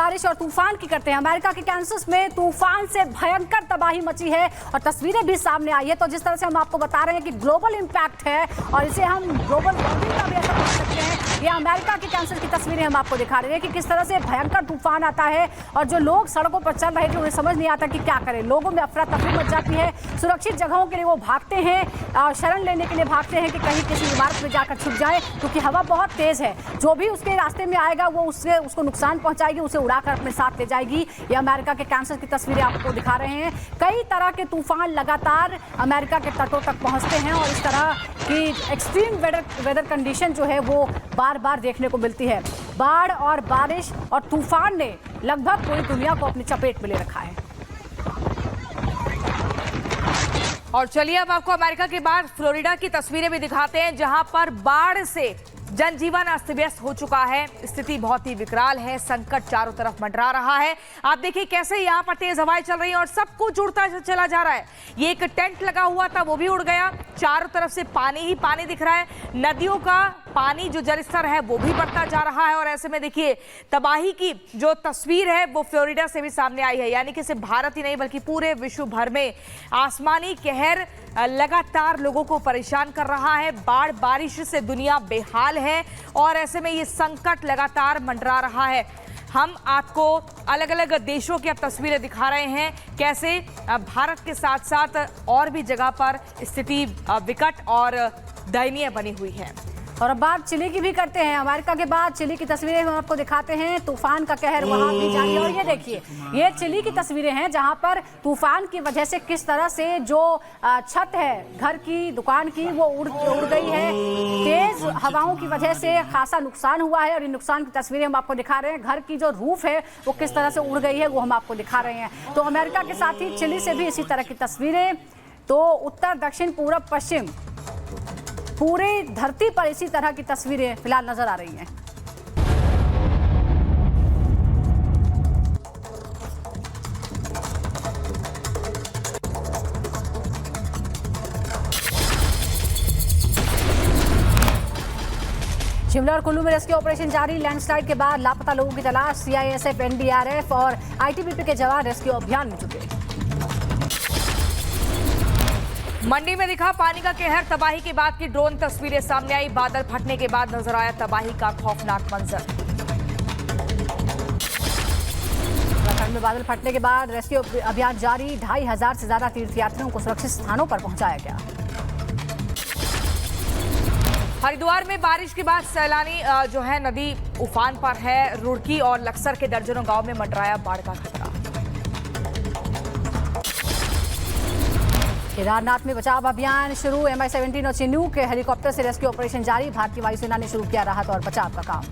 बारिश और तूफान की करते हैं। अमेरिका के कैंसस में तूफान से भयंकर तबाही मची है और तस्वीरें भी सामने आई है। तो जिस तरह से हम आपको बता रहे हैं कि ग्लोबल इम्पैक्ट है और इसे हम ग्लोबल वार्मिंग का भी असर कर सकते हैं। ये अमेरिका के कैंसस की तस्वीरें हम आपको दिखा रहे हैं कि किस तरह से भयंकर तूफान आता है और जो लोग सड़कों पर चल रहे थे उन्हें समझ नहीं आता कि क्या करें। लोगों में अफरा तफरी मच जाती है, सुरक्षित जगहों के लिए वो भागते हैं, शरण लेने के लिए भागते हैं कि कहीं किसी इमारत में जाकर छुप जाए, क्योंकि हवा बहुत तेज है। जो भी उसके रास्ते में आएगा वो उसको नुकसान पहुंचाएगी, उसे उड़ाकर अपने साथ ले जाएगी। ये अमेरिका के कैंसस की तस्वीरें आपको दिखा रहे हैं। कई तरह के तूफान लगातार अमेरिका के तटों तक पहुंचते हैं और इस तरह की एक्सट्रीम वेदर कंडीशन जो है वो बार बार देखने को मिलती है। बाढ़ और बारिश और तूफान ने लगभग पूरी दुनिया को अपनी चपेट में ले रखा है। और चलिए अब आपको अमेरिका के बाद फ्लोरिडा की तस्वीरें भी दिखाते हैं, जहां पर बाढ़ से जनजीवन अस्त व्यस्त हो चुका है। स्थिति बहुत ही विकराल है, संकट चारों तरफ मंडरा रहा है। आप देखिए कैसे यहाँ पर तेज हवाएं चल रही हैं और सब कुछ उड़ता चला जा रहा है। ये एक टेंट लगा हुआ था वो भी उड़ गया, चारों तरफ से पानी ही पानी दिख रहा है। नदियों का पानी जो जलस्तर है वो भी बढ़ता जा रहा है और ऐसे में देखिए तबाही की जो तस्वीर है वो फ्लोरिडा से भी सामने आई है। यानी कि सिर्फ भारत ही नहीं बल्कि पूरे विश्व भर में आसमानी कहर लगातार लोगों को परेशान कर रहा है। बाढ़ बारिश से दुनिया बेहाल है और ऐसे में ये संकट लगातार मंडरा रहा है। हम आपको अलग अलग देशों की अब तस्वीरें दिखा रहे हैं, कैसे भारत के साथ साथ और भी जगह पर स्थिति विकट और दयनीय बनी हुई है। और अब बात चिली की भी करते हैं। अमेरिका के बाद चिली की तस्वीरें हम आपको दिखाते हैं। तूफान का कहर वहां भी जारी है और ये देखिए ये चिली की तस्वीरें हैं जहां पर तूफान की वजह से किस तरह से जो छत है घर की दुकान की वो उड़ गई है। तेज हवाओं की वजह से खासा नुकसान हुआ है और इन नुकसान की तस्वीरें हम आपको दिखा रहे हैं। घर की जो रूफ है वो किस तरह से उड़ गई है वो हम आपको दिखा रहे हैं। तो अमेरिका के साथ ही चिली से भी इसी तरह की तस्वीरें। तो उत्तर दक्षिण पूरब पश्चिम पूरी धरती पर इसी तरह की तस्वीरें फिलहाल नजर आ रही हैं। शिमला और कुल्लू में रेस्क्यू ऑपरेशन जारी। लैंडस्लाइड के बाद लापता लोगों की तलाश। सीआईएसएफ, एनडीआरएफ और आईटीबीपी के जवान रेस्क्यू अभियान में जुटे। मंडी में दिखा पानी का कहर, तबाही के बाद की ड्रोन तस्वीरें सामने आई। बादल फटने के बाद नजर आया तबाही का खौफनाक मंजर। उत्तराखंड में बादल फटने के बाद रेस्क्यू अभियान जारी। 2500 से ज्यादा तीर्थयात्रियों को सुरक्षित स्थानों पर पहुंचाया गया। हरिद्वार में बारिश के बाद सैलानी जो है नदी उफान पर है। रुड़की और लक्सर के दर्जनों गांव में मंडराया बाढ़ का खतरा। केदारनाथ में बचाव अभियान शुरू। MI-17 और चिनूक के हेलीकॉप्टर से रेस्क्यू ऑपरेशन जारी। भारतीय वायुसेना ने शुरू किया राहत और बचाव का काम।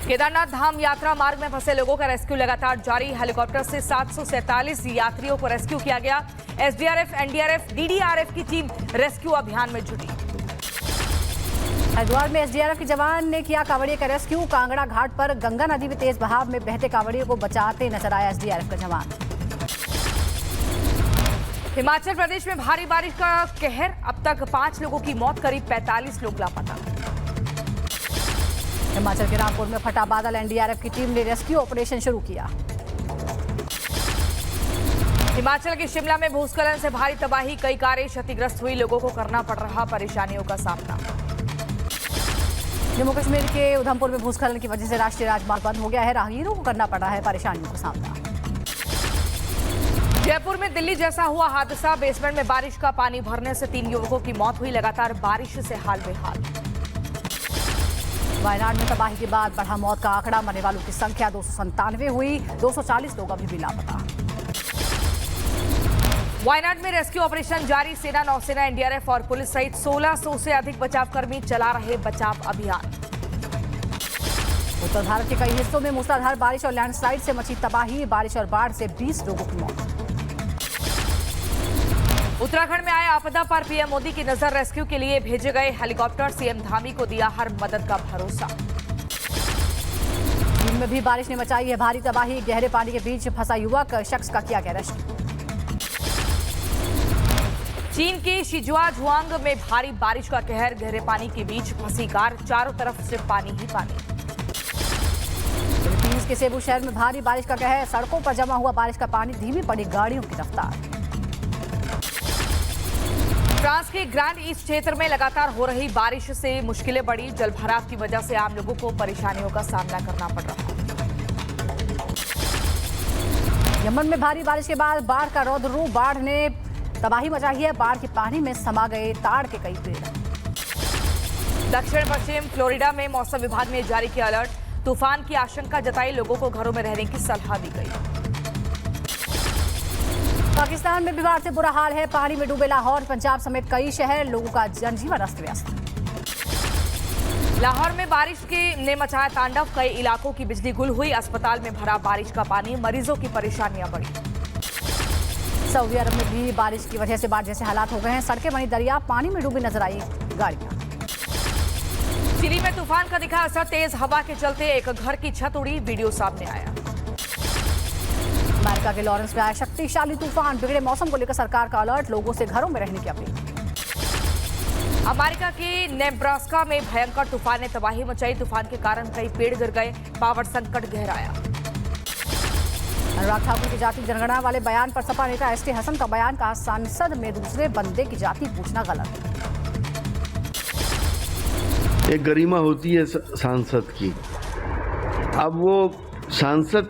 केदारनाथ धाम यात्रा मार्ग में फंसे लोगों का रेस्क्यू लगातार जारी। हेलीकॉप्टर से 747 यात्रियों को रेस्क्यू किया गया। SDRF, NDRF, DDRF की टीम रेस्क्यू अभियान में जुटी। हरिद्वार में SDRF के जवान ने किया कांवड़िए का रेस्क्यू। कांगड़ा घाट पर गंगा नदी में तेज बहाव में बहते कांवड़ियों को बचाते नजर आया SDRF का जवान। हिमाचल प्रदेश में भारी बारिश का कहर, अब तक 5 लोगों की मौत, करीब 45 लोग लापता। हिमाचल के रामपुर में फटा बादल। एनडीआरएफ की टीम ने रेस्क्यू ऑपरेशन शुरू किया। हिमाचल के शिमला में भूस्खलन से भारी तबाही, कई कारें क्षतिग्रस्त हुई, लोगों को करना पड़ रहा परेशानियों का सामना। जम्मू कश्मीर के उधमपुर में भूस्खलन की वजह से राष्ट्रीय राजमार्ग बंद हो गया है, राहगीरों को करना पड़ रहा है परेशानियों का सामना। जयपुर में दिल्ली जैसा हुआ हादसा, बेसमेंट में बारिश का पानी भरने से 3 युवकों की मौत हुई, लगातार बारिश से हाल बेहाल। वायनाड में तबाही के बाद बढ़ा मौत का आंकड़ा, मरने वालों की संख्या 297 हुई, 240 लोग अभी भी लापता। वायनाड में रेस्क्यू ऑपरेशन जारी, सेना, नौसेना, एनडीआरएफ और पुलिस सहित 1600 से अधिक बचावकर्मी चला रहे बचाव अभियान। उत्तर भारत के कई हिस्सों में मूसलाधार बारिश और लैंडस्लाइड से मची तबाही, बारिश और बाढ़ से 20 लोगों की मौत। उत्तराखंड में आए आपदा पर पीएम मोदी की नजर, रेस्क्यू के लिए भेजे गए हेलीकॉप्टर, सीएम धामी को दिया हर मदद का भरोसा। चीन में भी बारिश ने मचाई है भारी तबाही, गहरे पानी के बीच फंसा युवक शख्स का किया गया रेस्क्यू। चीन के शिजुआझुआंग में भारी बारिश का कहर, गहरे पानी के बीच फंसी कार, चारों तरफ से पानी ही पानी। के सेबू शहर में भारी बारिश का कहर, सड़कों पर जमा हुआ बारिश का पानी, धीमी पड़ी गाड़ियों की रफ्तार। फ्रांस के ग्रैंड ईस्ट क्षेत्र में लगातार हो रही बारिश से मुश्किलें बढ़ी। जलभराव की वजह से आम लोगों को परेशानियों का सामना करना पड़ रहा है। यमन में भारी बारिश के बाद बाढ़ का रौद्र रूप, बाढ़ ने तबाही मचाई है। बाढ़ के पानी में समा गए ताड़ के कई पेड़। दक्षिण पश्चिम फ्लोरिडा में मौसम विभाग ने जारी किया अलर्ट, तूफान की आशंका जताई, लोगों को घरों में रहने की सलाह दी गई। पाकिस्तान में भी बाढ़ से बुरा हाल है, पानी में डूबे लाहौर, पंजाब समेत कई शहर, लोगों का जनजीवन अस्त व्यस्त। लाहौर में बारिश ने मचाया तांडव, कई इलाकों की बिजली गुल हुई, अस्पताल में भरा बारिश का पानी, मरीजों की परेशानियां बढ़ी। सऊदी अरब में भी बारिश की वजह से बाढ़ जैसे हालात हो गए हैं, सड़कें बनी दरिया, पानी में डूबी नजर आई गाड़ियां। चिली में तूफान का दिखा असर, तेज हवा के चलते एक घर की छत उड़ी, वीडियो सामने आया। अमेरिका के लॉरेंस में आया शक्तिशाली तूफान, बिगड़े मौसम को लेकर सरकार का अलर्ट, लोगों से घरों में रहने की अपील। अमेरिका के नेब्रास्का में भयंकर तूफान ने तबाही मचाई, तूफान के कारण कई पेड़ गिर गए, पावर संकट गहराया। अनुराग ठाकुर की जाति जनगणना वाले बयान पर सपा नेता एसटी हसन का बयान, कहा संसद में दूसरे बंदे की जाति पूछना गलत। एक गरिमा होती है सांसद की, अब वो संसद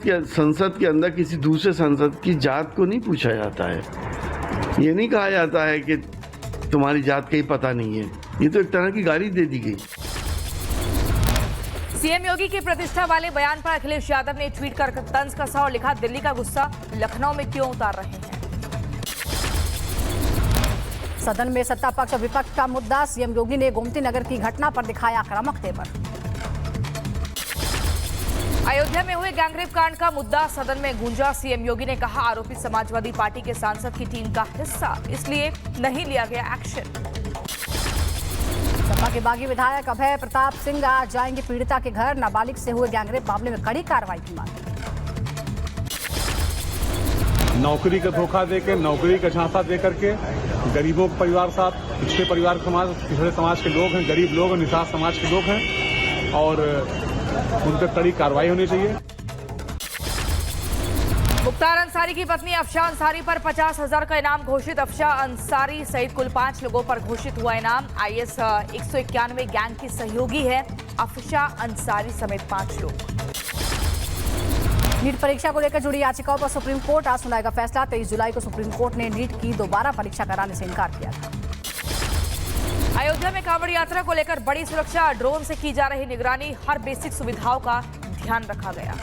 के अंदर किसी दूसरे सांसद की जात को नहीं पूछा जाता है। ये नहीं कहा जाता है कि तुम्हारी जात कहीं पता नहीं है, ये तो एक तरह की गाली दे दी गई। सीएम योगी के प्रतिष्ठा वाले बयान पर अखिलेश यादव ने ट्वीट कर तंज कसा और लिखा, दिल्ली का गुस्सा लखनऊ में क्यों उतार रहे हैं। सदन में सत्ता पक्ष और विपक्ष का मुद्दा, सीएम योगी ने गोमती नगर की घटना पर दिखाया आक्रामक तेवर। अयोध्या में हुए गैंगरेप कांड का मुद्दा सदन में गूंजा, सीएम योगी ने कहा आरोपी समाजवादी पार्टी के सांसद की टीम का हिस्सा, इसलिए नहीं लिया गया एक्शन। सपा के बागी विधायक अभय प्रताप सिंह आज जाएंगे पीड़िता के घर, नाबालिग से हुए गैंगरेप मामले में कड़ी कार्रवाई की मांग। नौकरी का धोखा देकर, नौकरी का झांसा दे करके गरीबों के परिवार साथ, पिछड़े परिवार समाज, पिछड़े समाज के लोग हैं, गरीब लोग हैं, निषाद समाज के लोग हैं और उन पर कड़ी कार्रवाई होनी चाहिए। मुख्तार अंसारी की पत्नी अफशा अंसारी पर 50,000 का इनाम घोषित, अफशा अंसारी सहित कुल 5 लोगों पर घोषित हुआ इनाम। IS 191 गैंग की सहयोगी है अफशा अंसारी समेत 5 लोग। नीट परीक्षा को लेकर जुड़ी याचिकाओं पर सुप्रीम कोर्ट आज सुनाएगा फैसला। 23 जुलाई को सुप्रीम कोर्ट ने नीट की दोबारा परीक्षा कराने से इनकार किया था। अयोध्या में कांवड़ यात्रा को लेकर बड़ी सुरक्षा, ड्रोन से की जा रही निगरानी, हर बेसिक सुविधाओं का ध्यान रखा गया।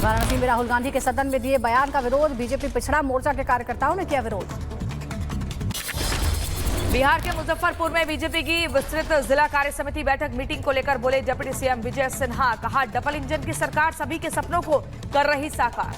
वाराणसी में राहुल गांधी के सदन में दिए बयान का विरोध, बीजेपी पिछड़ा मोर्चा के कार्यकर्ताओं ने किया विरोध। बिहार के मुजफ्फरपुर में बीजेपी की विस्तृत जिला कार्य समिति बैठक, मीटिंग को लेकर बोले डिप्टी सीएम विजय सिन्हा, कहा डबल इंजन की सरकार सभी के सपनों को कर रही साकार।